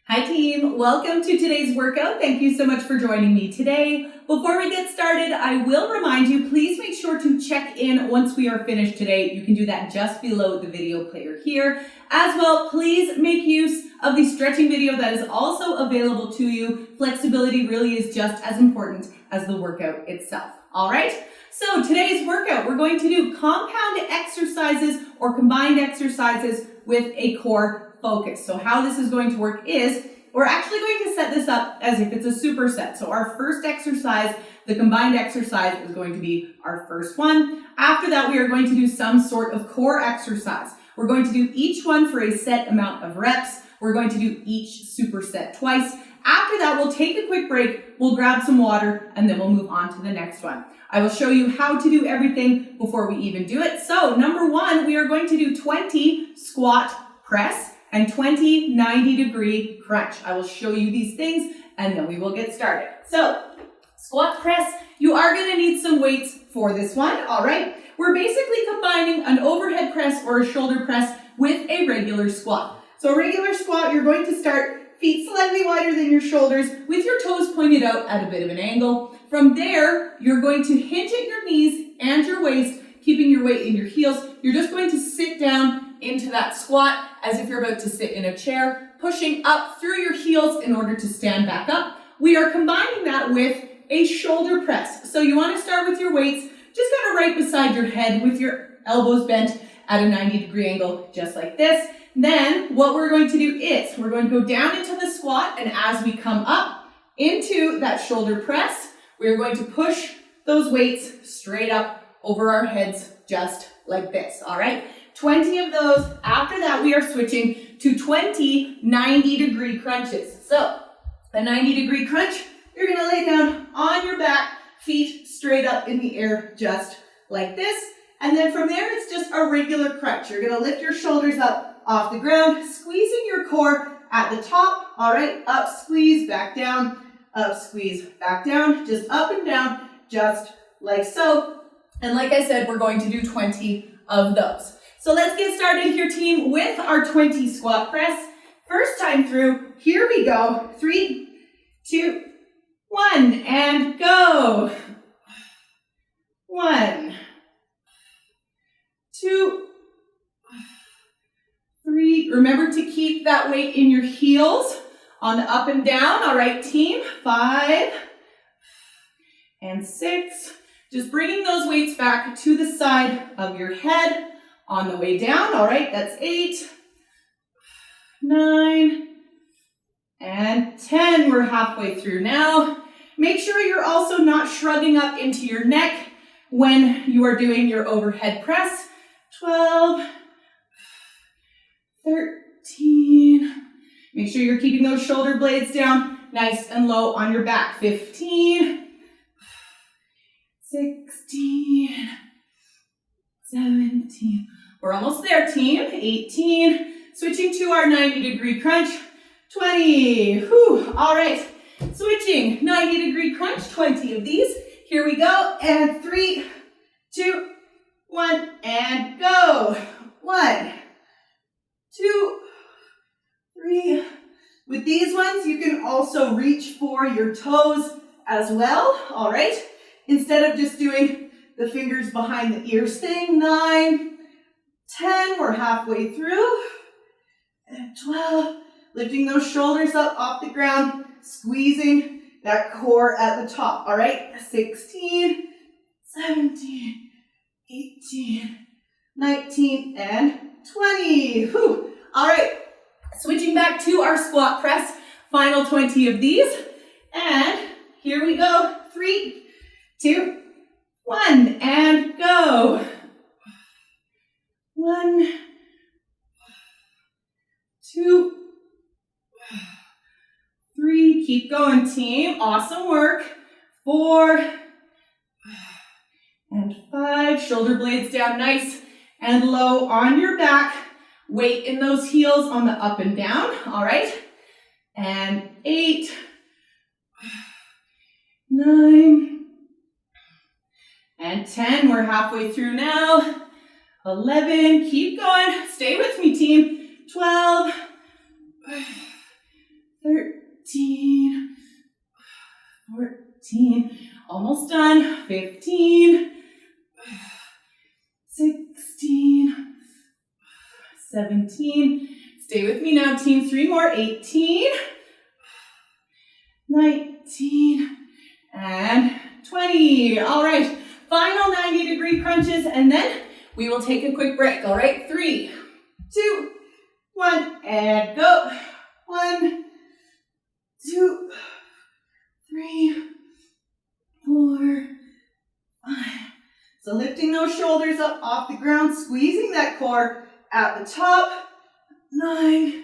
Hi team, welcome to today's workout. Thank you so much for joining me today. Before we get started, I will remind you, please make sure to check in once we are finished today. You can do that just below the video player here. As well, please make use of the stretching video that is also available to you. Flexibility really is just as important as the workout itself. All right? So today's workout, we're going to do compound exercises or combined exercises with a core focus. So how this is going to work is we're actually going to set this up as if it's a superset. So our first exercise, the combined exercise, is going to be our first one. After that, we are going to do some sort of core exercise. We're going to do each one for a set amount of reps. We're going to do each superset twice. After that, we'll take a quick break, we'll grab some water, and then we'll move on to the next one. I will show you how to do everything before we even do it. So number one, we are going to do 20 squat press and 20 90-degree crunch. I will show you these things and then we will get started. So squat press, you are going to need some weights for this one. All right. We're basically combining an overhead press or a shoulder press with a regular squat. So a regular squat, you're going to start feet slightly wider than your shoulders with your toes pointed out at a bit of an angle. From there, you're going to hinge at your knees and your waist, keeping your weight in your heels. You're just going to sit down into that squat as if you're about to sit in a chair, pushing up through your heels in order to stand back up. We are combining that with a shoulder press. So you want to start with your weights, just kind of right beside your head with your elbows bent at a 90-degree angle, just like this. Then what we're going to do is we're going to go down into the squat, and as we come up into that shoulder press, we're going to push those weights straight up over our heads, just like this, all right? 20 of those. After that, we are switching to 20 90-degree crunches. So a 90-degree crunch, you're going to lay down on your back, feet straight up in the air, just like this. And then from there, it's just a regular crunch. You're going to lift your shoulders up off the ground, squeezing your core at the top. All right, up, squeeze, back down, up, squeeze, back down, just up and down, just like so. And like I said, we're going to do 20 of those. So let's get started here, team, with our 20 squat press. First time through, here we go. 3, 2, 1, and go. 1, 2, 3. Remember to keep that weight in your heels on the up and down. All right, team. 5 and 6. Just bringing those weights back to the side of your head on the way down. All right, that's 8, 9, and 10. We're halfway through now. Make sure you're also not shrugging up into your neck when you are doing your overhead press. 12, 13. Make sure you're keeping those shoulder blades down nice and low on your back. 15, 16, 17. We're almost there, team. 18. Switching to our 90-degree crunch. 20. Whew. All right. Switching. 90-degree crunch. 20 of these. Here we go. And 3, 2, 1, and go. 1, 2, 3. With these ones, you can also reach for your toes as well. All right. Instead of just doing the fingers behind the ears thing. 9, 10, we're halfway through. And 12, lifting those shoulders up off the ground, squeezing that core at the top. All right, 16, 17, 18, 19, and 20. Whew. All right, switching back to our squat press. Final 20 of these. And here we go. 3, 2, 1, and go. 1, 2, 3. Keep going, team. Awesome work. 4 and 5. Shoulder blades down nice and low on your back. Weight in those heels on the up and down. All right. And 8, 9, and 10. We're halfway through now. 11, keep going. Stay with me, team. 12, 14, almost done, 15, 16, 17, stay with me now team, 3 more, 18, 19, and 20. All right, final 90-degree crunches, and then we will take a quick break. All right, 3, 2, 1, and go. 1, 2, 3, 4, 5. So lifting those shoulders up off the ground, squeezing that core at the top. 9,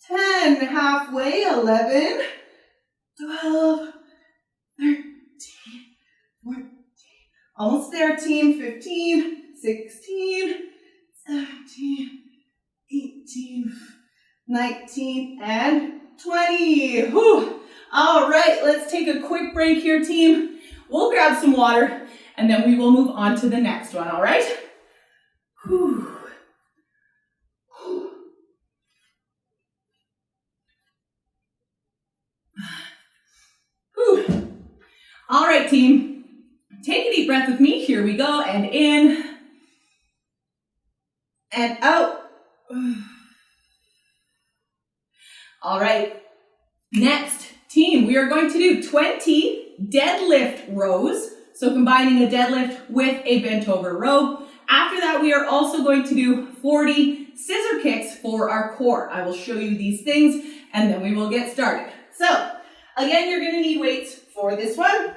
10, halfway, 11, 12, 13, 14. Almost there, team. 15, 16, 17, 18, 19, and 20. Whew. All right, let's take a quick break here, team. We'll grab some water, and then we will move on to the next one, all right? Whew. Whew. All right, team. Take a deep breath with me. Here we go, and in, and out. All right, next, team, we are going to do 20 deadlift rows. So combining a deadlift with a bent over row. After that, we are also going to do 40 scissor kicks for our core. I will show you these things, and then we will get started. So, again, you're gonna need weights for this one.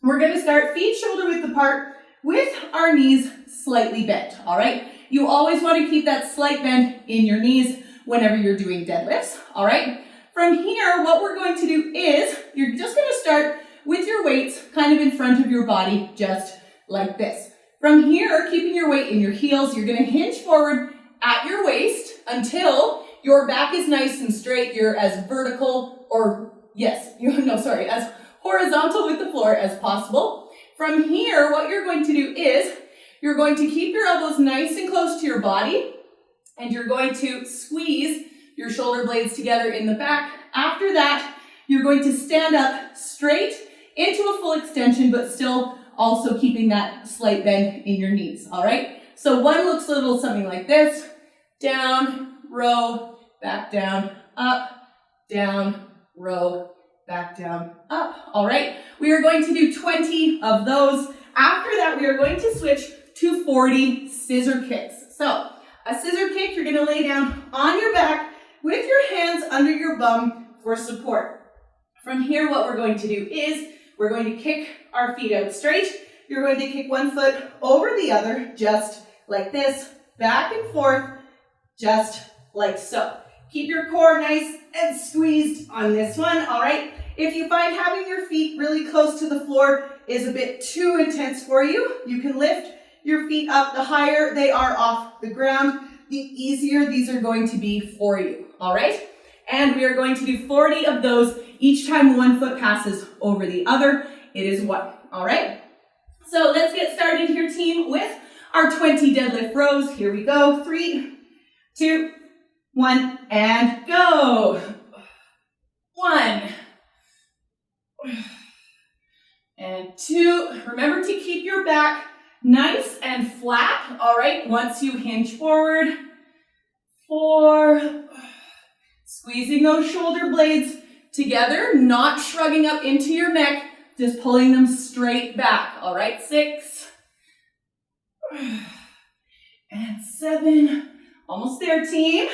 We're gonna start feet shoulder width apart with our knees slightly bent, all right? You always wanna keep that slight bend in your knees whenever you're doing deadlifts, all right? From here, what we're going to do is, you're just gonna start with your weights kind of in front of your body, just like this. From here, keeping your weight in your heels, you're gonna hinge forward at your waist until your back is nice and straight. You're as vertical, or yes, as horizontal with the floor as possible. From here, what you're going to do is, you're going to keep your elbows nice and close to your body, and you're going to squeeze your shoulder blades together in the back. After that, you're going to stand up straight into a full extension, but still also keeping that slight bend in your knees, all right? So one looks a little something like this. Down, row, back down, up, down, row, back down, up, all right? We are going to do 20 of those. After that, we are going to switch to 40 scissor kicks. So a scissor kick, you're gonna lay down on your back with your hands under your bum for support. From here, what we're going to do is we're going to kick our feet out straight. You're going to kick one foot over the other, just like this, back and forth, just like so. Keep your core nice and squeezed on this one, all right? If you find having your feet really close to the floor is a bit too intense for you, you can lift your feet up. The higher they are off the ground, the easier these are going to be for you, all right? And we are going to do 40 of those each time one foot passes over the other. It is 1, all right? So let's get started here, team, with our 20 deadlift rows. Here we go. 3, 2, 1, and go. 1, and 2. Remember to keep your back nice and flat, all right, once you hinge forward. 4, squeezing those shoulder blades together, not shrugging up into your neck, just pulling them straight back, all right? 6, and 7, almost there, team,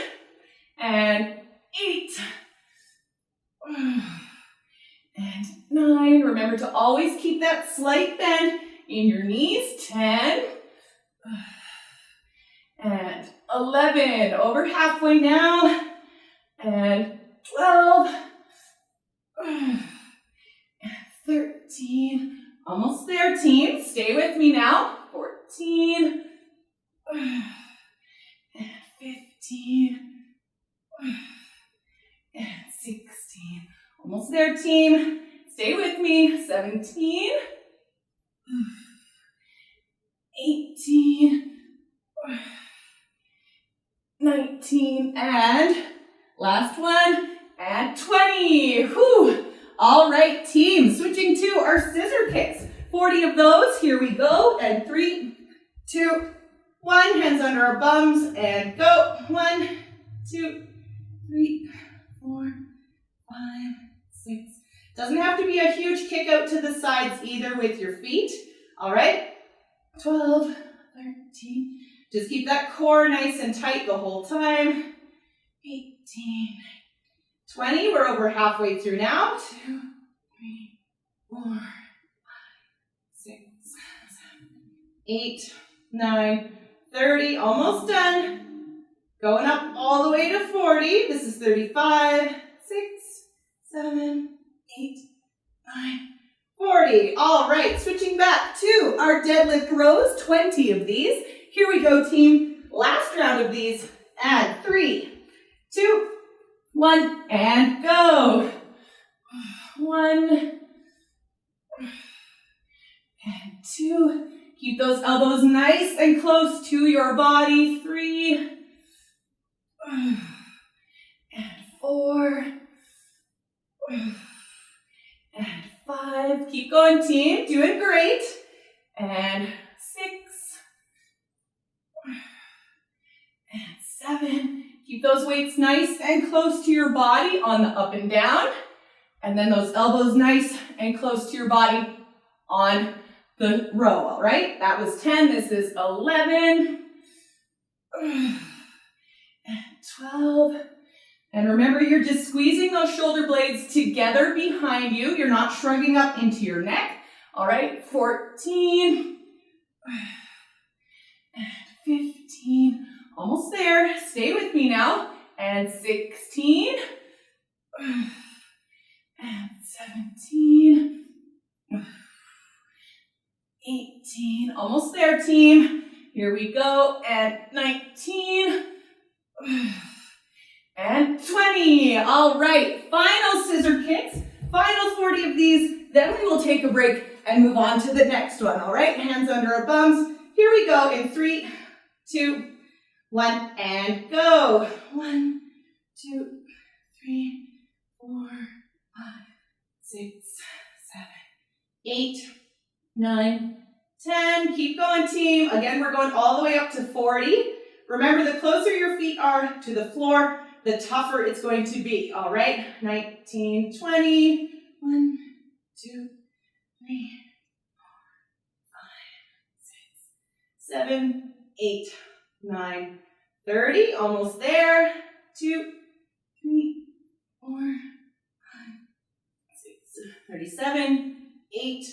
and 8, and 9. Remember to always keep that slight bend in your knees. 10, and 11, over halfway now, and 12, and 13, almost there, team. Stay with me now. 14, and 15, and 16, almost there, team. Stay with me. 17, 18, 19, and last one, and 20. Whew. All right, team, switching to 40 of those. Here we go. And 3, 2, 1. Hands under our bums and go. 1, 2, 3, 4, 5, 6. Doesn't have to be a huge kick out to the sides either with your feet. All right. 12, 13. Just keep that core nice and tight the whole time. 18, 20. We're over halfway through now. 2, 3, 4, 5, 6, 7, 8, 9, 30. Almost done. Going up all the way to 40. This is 35, 6, 7, 8, 9, 40. All right, switching back to our deadlift rows, 20 of these. Here we go, team. Last round of these. And 3, 2, 1, and go. 1, and 2. Keep those elbows nice and close to your body. 3, and 4, and 5. Keep going, team. Doing great. And 6, and 7. Keep those weights nice and close to your body on the up and down. And then those elbows nice and close to your body on the row, all right? That was 10. This is 11. And 12. And remember, you're just squeezing those shoulder blades together behind you. You're not shrugging up into your neck. All right, 14. And 15. Almost there. Stay with me now. And 16. And 17. 18. Almost there, team. Here we go. And 19. And 20. All right. Final scissor kicks. Final 40 of these. Then we will take a break and move on to the next one. All right. Hands under our bums. Here we go in 3, 2, 1, and go. 1, 2, 3, 4, 5, 6, 7, 8, 9, 10. Keep going, team. Again, we're going all the way up to 40. Remember, the closer your feet are to the floor, the tougher it's going to be. All right. 19, 20. 1, 2, 3, 4, 5, 6, 7, 8, 9, 30. Almost there. 2, 3, 4, 5, 6, 37, 8,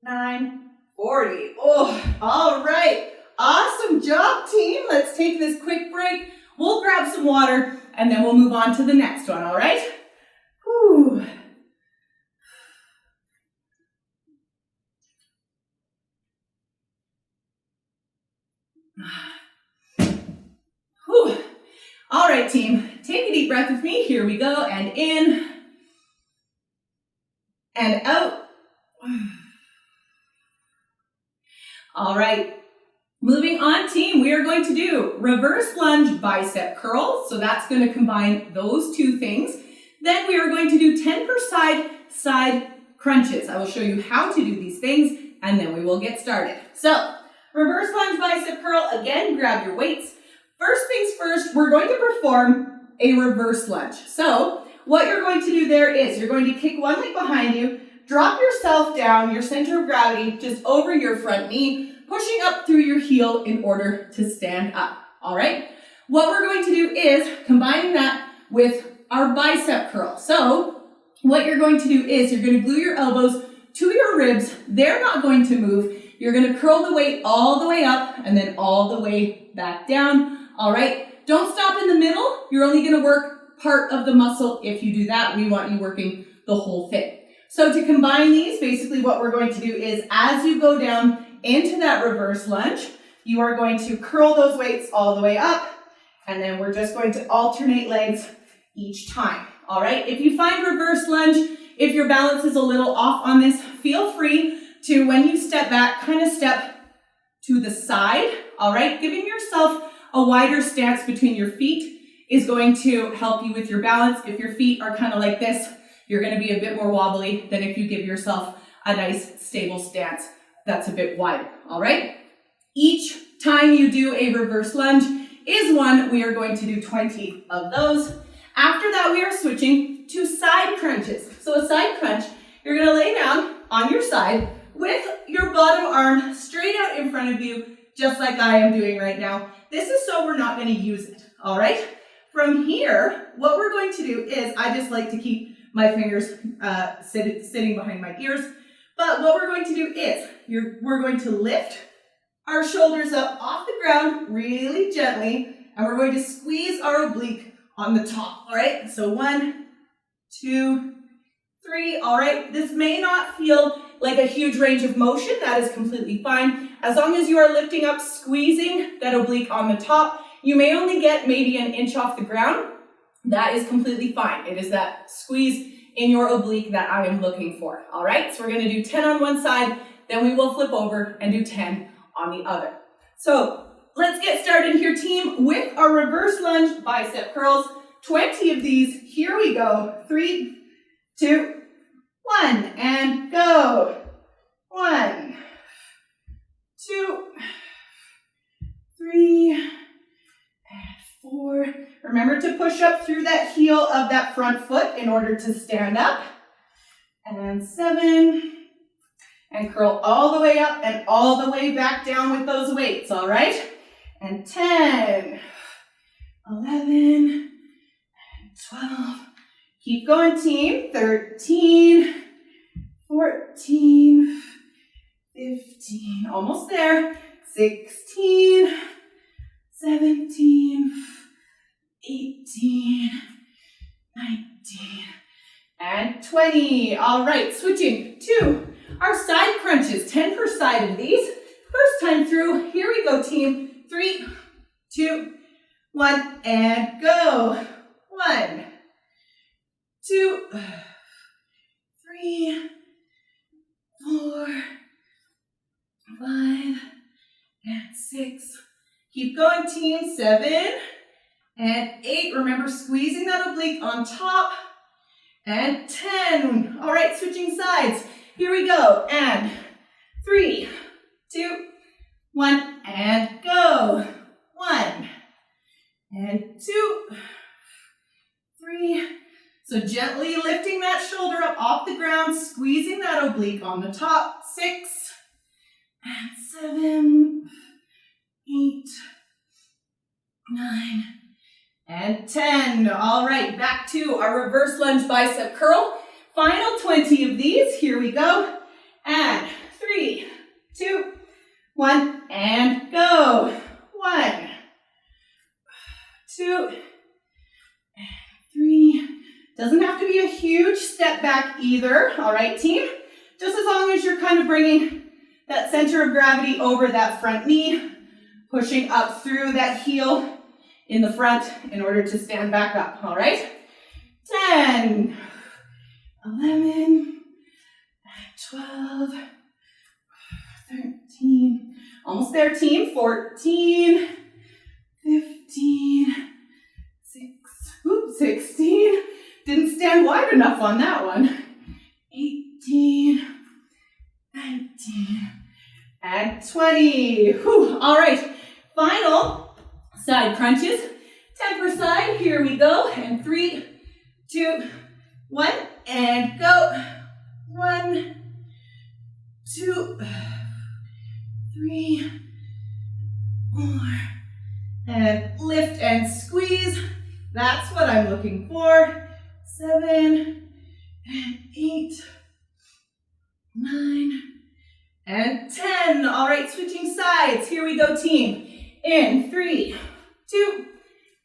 9, 40. Oh, all right. Awesome job, team. Let's take this quick break. We'll grab some water and then we'll move on to the next one, all right? Whew. Whew. All right, team. Take a deep breath with me. Here we go. And in and out. All right. Moving on, team, we are going to do reverse lunge bicep curls. So that's going to combine those two things. Then we are going to do 10 per side crunches. I will show you how to do these things and then we will get started. So reverse lunge bicep curl, again, grab your weights. First things first, we're going to perform a reverse lunge. So what you're going to do there is you're going to kick one leg behind you, drop yourself down, your center of gravity just over your front knee, pushing up through your heel in order to stand up, all right? What we're going to do is combining that with our bicep curl. So what you're going to do is you're going to glue your elbows to your ribs. They're not going to move. You're going to curl the weight all the way up and then all the way back down, all right? Don't stop in the middle. You're only going to work part of the muscle. If you do that, we want you working the whole thing. So to combine these, basically what we're going to do is as you go down into that reverse lunge, you are going to curl those weights all the way up, and then we're just going to alternate legs each time, all right? If you find reverse lunge, if your balance is a little off on this, feel free to, when you step back, kind of step to the side, all right? Giving yourself a wider stance between your feet is going to help you with your balance. If your feet are kind of like this, you're going to be a bit more wobbly than if you give yourself a nice stable stance that's a bit wider, all right? Each time you do a reverse lunge is one. We are going to do 20 of those. After that, we are switching to side crunches. So a side crunch, you're gonna lay down on your side with your bottom arm straight out in front of you, just like I am doing right now. This is so we're not gonna use it, all right? From here, what we're going to do is, I just like to keep my fingers sitting behind my ears, but what we're going to do is, we're going to lift our shoulders up off the ground really gently, and we're going to squeeze our oblique on the top, all right? So 1, 2, 3, all right? This may not feel like a huge range of motion. That is completely fine. As long as you are lifting up, squeezing that oblique on the top, you may only get maybe an inch off the ground. That is completely fine. It is that squeeze in your oblique that I am looking for, all right? So we're gonna do 10 on one side, then we will flip over and do 10 on the other. So let's get started here, team, with our reverse lunge bicep curls. 20 of these. Here we go. 3, 2, 1, and go. 1, 2, 3, and 4. Remember to push up through that heel of that front foot in order to stand up. And 7. And curl all the way up and all the way back down with those weights, all right? And 10, 11, and 12. Keep going, team. 13, 14, 15. Almost there. 16, 17, 18, 19, and 20. All right, switching to our side crunches, 10 per side of these. First time through, here we go, team. 3, 2, 1, and go. 1, 2, 3, 4, 5, and 6. Keep going, team. 7 and 8. Remember, squeezing that oblique on top. And 10. All right, switching sides. Here we go. And 3, 2, 1, and go. 1, and 2, 3. So gently lifting that shoulder up off the ground, squeezing that oblique on the top. 6, and 7, 8, 9, and 10. All right, back to our reverse lunge bicep curl. Final 20 of these. Here we go. And 3, 2, 1, and go. 1, 2, and 3. Doesn't have to be a huge step back either. All right, team? Just as long as you're kind of bringing that center of gravity over that front knee, pushing up through that heel in the front in order to stand back up. All right? 10, 11, 12, 13, almost there, team. 14, 15, 16. Didn't stand wide enough on that one. 18, 19, and 20. Whew. All right, final side crunches. 10 per side. Here we go. And 3, 2, 1, and go. 1, 2, 3, 4, and lift and squeeze. That's what I'm looking for. 7, and 8, 9, and 10. All right, switching sides. Here we go, team. In 3, 2,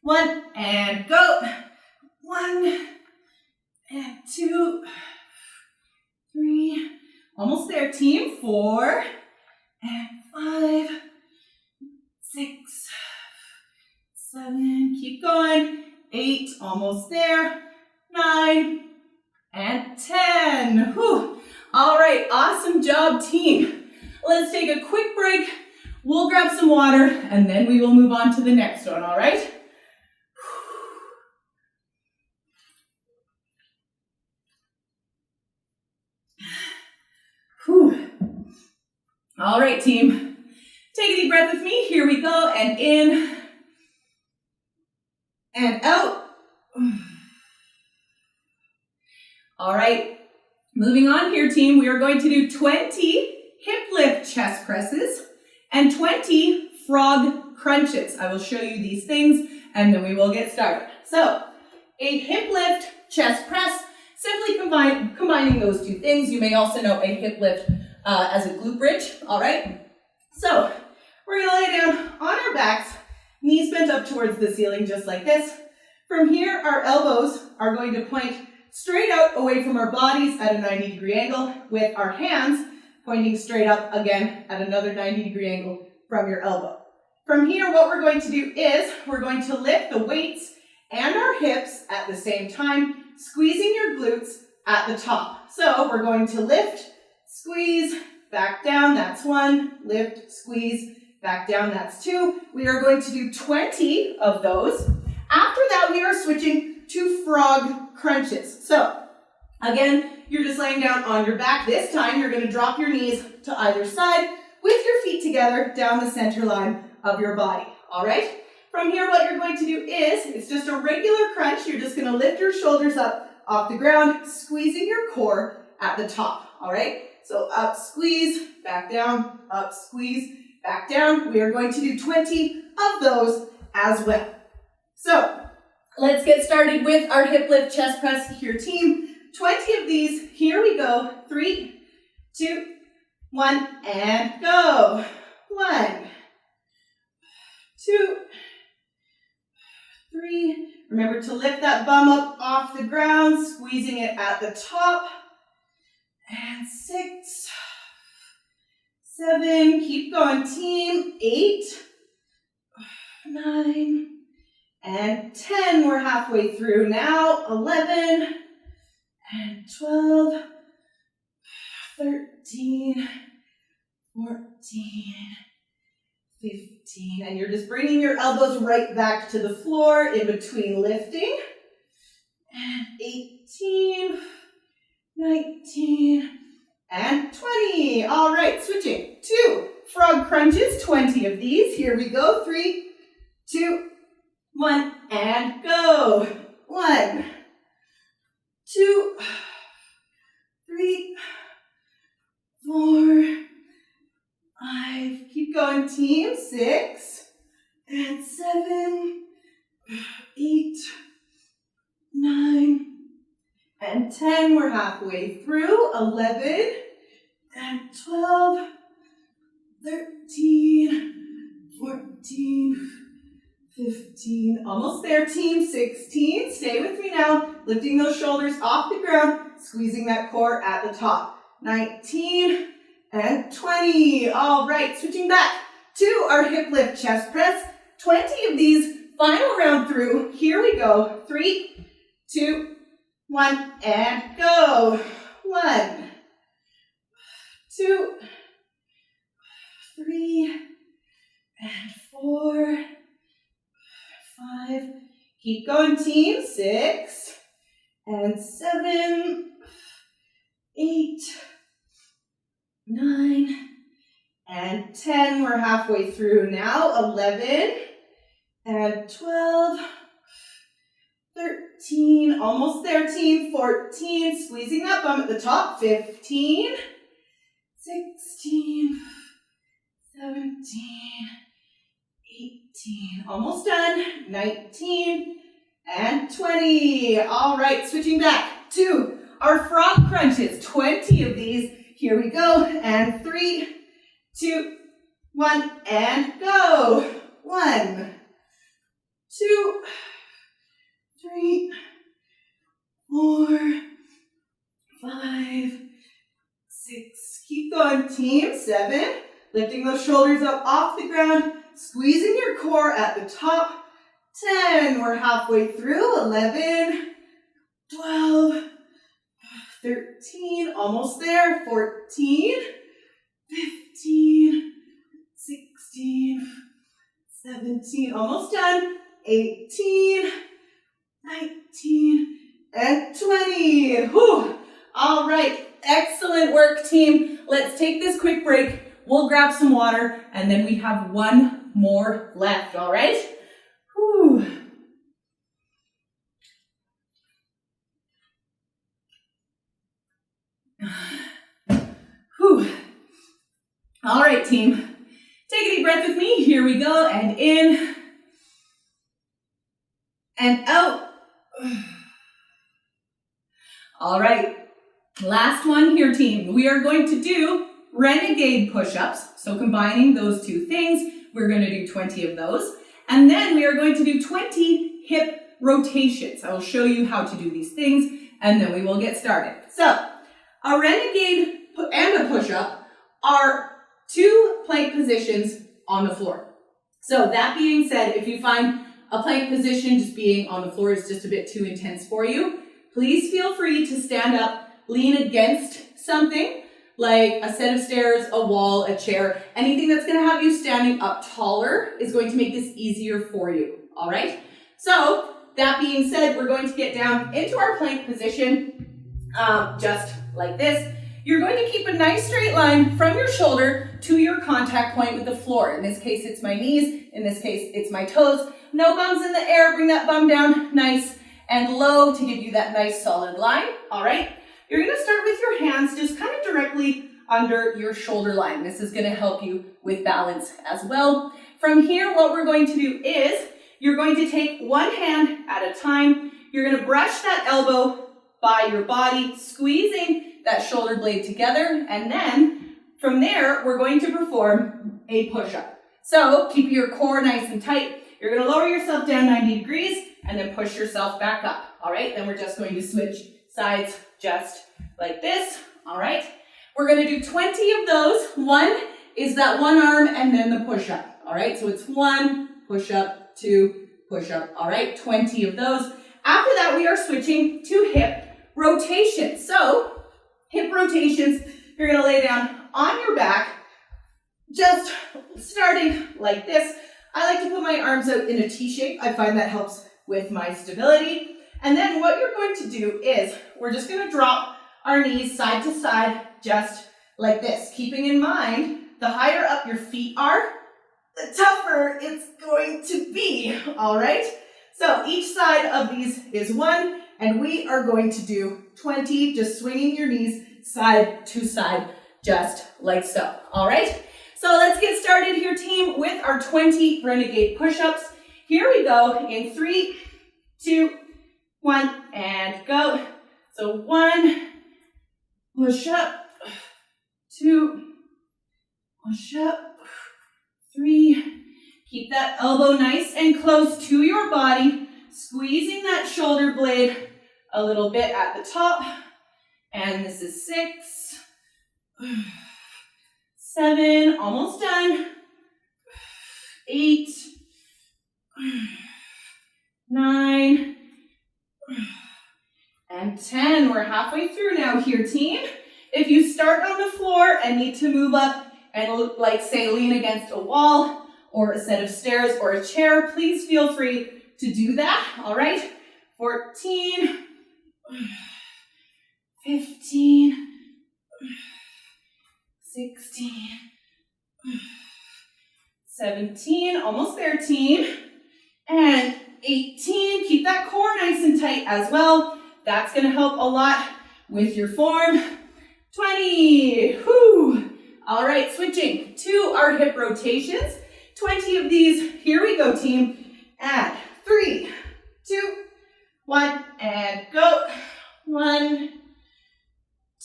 1, and go. 1, and 2, 3. Almost there, team. 4, and 5, 6, 7. Keep going. 8, almost there. 9, and 10. Whew. All right, awesome job, team. Let's take a quick break. We'll grab some water, and then we will move on to the next one, all right? Whew. All right, team. Take a deep breath with me. Here we go. And in and out. All right. Moving on here, team. We are going to do 20 hip lift chest presses and 20 frog crunches. I will show you these things and then we will get started. So, a hip lift chest press, simply combining those two things. You may also know a hip lift as a glute bridge, all right? So, we're gonna lay down on our backs, knees bent up towards the ceiling just like this. From here, our elbows are going to point straight out away from our bodies at a 90-degree angle with our hands pointing straight up again at another 90-degree angle from your elbow. From here, what we're going to do is we're going to lift the weights and our hips at the same time, squeezing your glutes at the top. So we're going to lift, squeeze, back down, that's 1, lift, squeeze, back down, that's 2. We are going to do 20 of those. After that, we are switching to frog crunches. So again, you're just laying down on your back. This time, you're going to drop your knees to either side with your feet together down the center line of your body, all right? From here, what you're going to do is, it's just a regular crunch. You're just going to lift your shoulders up off the ground, squeezing your core at the top, all right? So up, squeeze, back down, up, squeeze, back down. We are going to do 20 of those as well. So let's get started with our hip lift chest press here, team. 20 of these. Here we go. 3, 2, 1, and go. 1, 2, 3. Remember to lift that bum up off the ground, squeezing it at the top. And 6, 7. Keep going, team. 8, 9, and 10. We're halfway through now. 11, and 12, 13, 14, 15. And you're just bringing your elbows right back to the floor in between lifting. And 18, 19, and 20. All right, switching to frog crunches, 20 of these. Here we go. 3, 2, 1, and go. 1, 2, 3, 4, 5. Keep going, team. 6, and 7, 8, 9, and 10. We're halfway through. 11, and 12, 13, 14, 15, almost there, team. 16, stay with me now, lifting those shoulders off the ground, squeezing that core at the top. 19, and 20. All right, switching back to our hip lift chest press. 20 of these, final round through. Here we go. 3, 2, 1, and go. 1, 2, 3, and 4, 5. Keep going, team. 6, and 7, 8, 9, and 10. We're halfway through now. 11, and 12, 13, almost there, team. 14, squeezing that bum at the top. 15, 16, 17, 18, almost done. 19, and 20. All right, switching back to our frog crunches. 20 of these. Here we go. And 3, 2, 1, and go. 1, 2, 3, 4, 5, 6. Keep going, team. 7. Lifting those shoulders up off the ground, squeezing your core at the top. 10. We're halfway through. 11, 12, 13, almost there. 14, 15, 16, 17, almost done. 18, 19, and 20. Whew. All right, excellent work, team. Let's take this quick break. We'll grab some water, and then we have one more left, all right? Whew. Whew. All right, team. Take a deep breath with me. Here we go, and in and out. All right, last one here, team. We are going to do renegade push-ups. So combining those two things, we're going to do 20 of those. And then we are going to do 20 hip rotations. I will show you how to do these things, and then we will get started. So a renegade and a push-up are two plank positions on the floor. So that being said, if you find a plank position just being on the floor is just a bit too intense for you, please feel free to stand up, lean against something like a set of stairs, a wall, a chair. Anything that's going to have you standing up taller is going to make this easier for you, all right? So that being said, we're going to get down into our plank position just like this. You're going to keep a nice straight line from your shoulder to your contact point with the floor. In this case, it's my knees. In this case, it's my toes. No bums in the air. Bring that bum down nice and low to give you that nice solid line. All right. You're going to start with your hands just kind of directly under your shoulder line. This is going to help you with balance as well. From here, what we're going to do is you're going to take one hand at a time. You're going to brush that elbow by your body, squeezing that shoulder blade together, and then from there, we're going to perform a push-up. So keep your core nice and tight. You're going to lower yourself down 90 degrees and then push yourself back up. All right, then we're just going to switch sides just like this. All right, we're going to do 20 of those. One is that one arm and then the push-up. All right, so it's one push-up, two push-up. All right, 20 of those. After that, we are switching to hip rotations. So hip rotations, you're going to lay down on your back, just starting like this. I like to put my arms out in a T shape. I find that helps with my stability. And then what you're going to do is we're just going to drop our knees side to side, just like this. Keeping in mind, the higher up your feet are, the tougher it's going to be, all right? So each side of these is one, and we are going to do 20, just swinging your knees side to side, just like so, all right? So let's get started here, team, with our 20 renegade push-ups. Here we go in 3, 2, 1, and go. So 1, push up, 2, push up, 3, keep that elbow nice and close to your body, squeezing that shoulder blade a little bit at the top. And this is 6, 7, almost done, 8, 9, and 10. We're halfway through now here, team. If you start on the floor and need to move up and, like, say, lean against a wall or a set of stairs or a chair, please feel free to do that, all right? 14, 15, 16, 17, almost there, team, and 18. Keep that core nice and tight as well. That's going to help a lot with your form. 20, whew. All right, switching to our hip rotations. 20 of these. Here we go, team. And 3, 2, 1, and go. 1,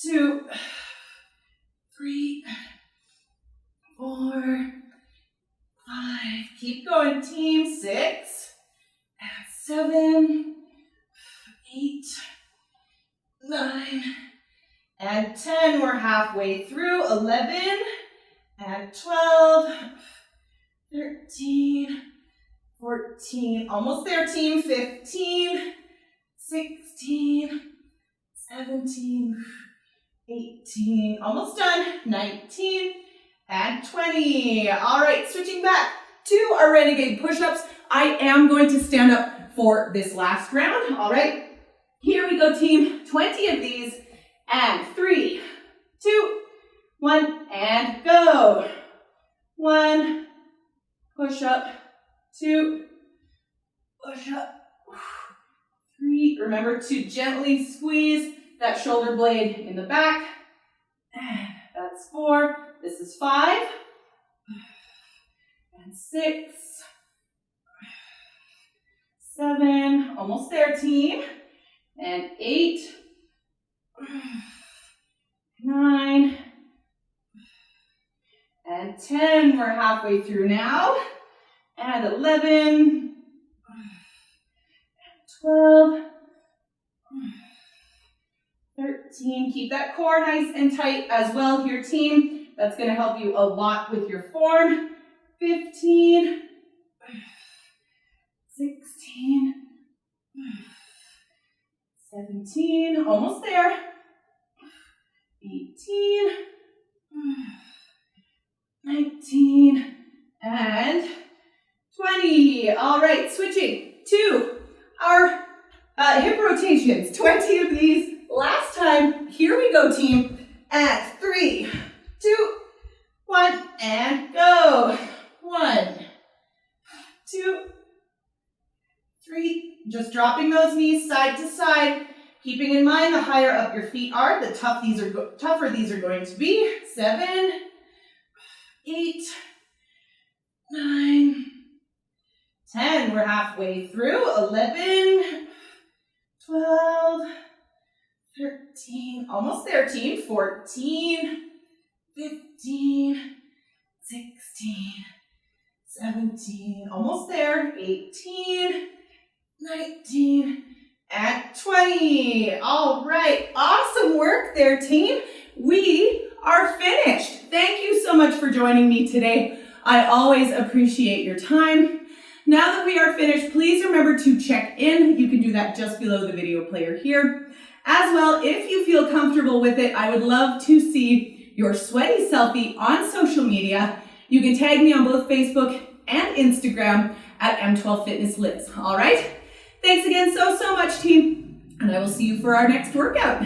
2, 3, 4, 5. Keep going, team. 6, and 7, 8, 9, and 10. We're halfway through. 11, and 12, 13, 14. Almost there, team. 15, 16, 17, 18, almost done, 19, and 20. All right, switching back to our renegade push-ups. I am going to stand up for this last round, all right? Here we go, team, 20 of these, and 3, 2, 1, and go. 1, push up, 2, push up, 3. Remember to gently squeeze that shoulder blade in the back. That's 4. This is 5. And 6. 7. Almost there, team. And 8. 9. And 10. We're halfway through now. And 11. 12. 13. Keep that core nice and tight as well here, team. That's going to help you a lot with your form. 15. 16. 17. Almost there. 18. 19. And 20. All right, switching to our hip rotations. 20 of these. Last time, here we go, team. At 3, 2, 1, and go. 1, 2, 3. Just dropping those knees side to side. Keeping in mind, the higher up your feet are, the tougher these are going to be. 7, 8, 9, 10. We're halfway through. 11, 12, 13, almost there, team. 14, 15, 16, 17, almost there. 18, 19, and 20. All right, awesome work there, team. We are finished. Thank you so much for joining me today. I always appreciate your time. Now that we are finished, please remember to check in. You can do that just below the video player here. As well, if you feel comfortable with it, I would love to see your sweaty selfie on social media. You can tag me on both Facebook and Instagram at M12 Fitness Liz. All right? Thanks again so much, team. And I will see you for our next workout.